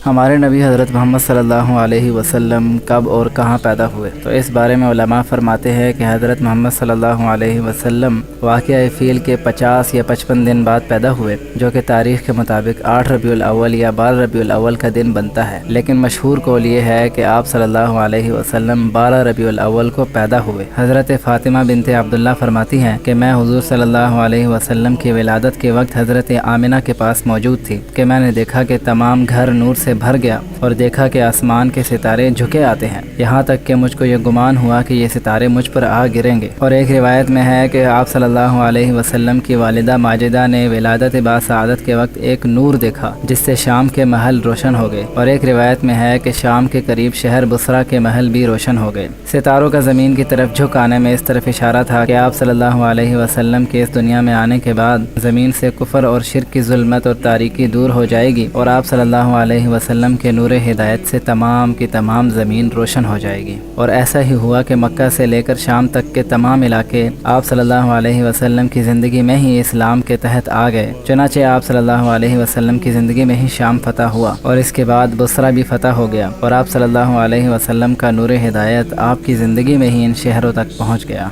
ہمارے نبی حضرت محمد صلی اللہ علیہ وسلم کب اور کہاں پیدا ہوئے؟ تو اس بارے میں علماء فرماتے ہیں کہ حضرت محمد صلی اللہ علیہ وسلم واقعہ فیل کے 50 یا 55 دن بعد پیدا ہوئے، جو کہ تاریخ کے مطابق 8 ربیع الاول یا 12 ربیع الاول کا دن بنتا ہے، لیکن مشہور قول یہ ہے کہ آپ صلی اللہ علیہ وسلم 12 ربیع الاول کو پیدا ہوئے۔ حضرت فاطمہ بنت عبداللہ فرماتی ہیں کہ میں حضور صلی اللہ علیہ وسلم کی ولادت کے وقت حضرت آمنہ کے پاس موجود تھی کہ میں نے دیکھا کہ تمام گھر نور سے بھر گیا اور دیکھا کہ آسمان کے ستارے جھکے آتے ہیں، یہاں تک کہ مجھ کو یہ گمان ہوا کہ یہ ستارے مجھ پر آ گریں گے۔ اور ایک روایت میں ہے کہ آپ صلی اللہ علیہ وسلم کی والدہ ماجدہ نے ولادت باسعادت کے وقت ایک نور دیکھا جس سے شام کے محل روشن ہو گئے، اور ایک روایت میں ہے کہ شام کے قریب شہر بصرہ کے محل بھی روشن ہو گئے۔ ستاروں کا زمین کی طرف جھک آنے میں اس طرف اشارہ تھا کہ آپ صلی اللہ علیہ وسلم کے اس دنیا میں آنے کے بعد زمین سے کفر اور شرک کی ظلمت اور تاریکی دور ہو جائے گی، اور آپ صلی اللہ علیہ وسلم کے نور ہدایت سے تمام کی تمام زمین روشن ہو جائے گی۔ اور ایسا ہی ہوا کہ مکہ سے لے کر شام تک کے تمام علاقے آپ صلی اللہ علیہ وسلم کی زندگی میں ہی اسلام کے تحت آ گئے۔ چنانچہ آپ صلی اللہ علیہ وسلم کی زندگی میں ہی شام فتح ہوا، اور اس کے بعد بصرہ بھی فتح ہو گیا، اور آپ صلی اللہ علیہ وسلم کا نور ہدایت آپ کی زندگی میں ہی ان شہروں تک پہنچ گیا۔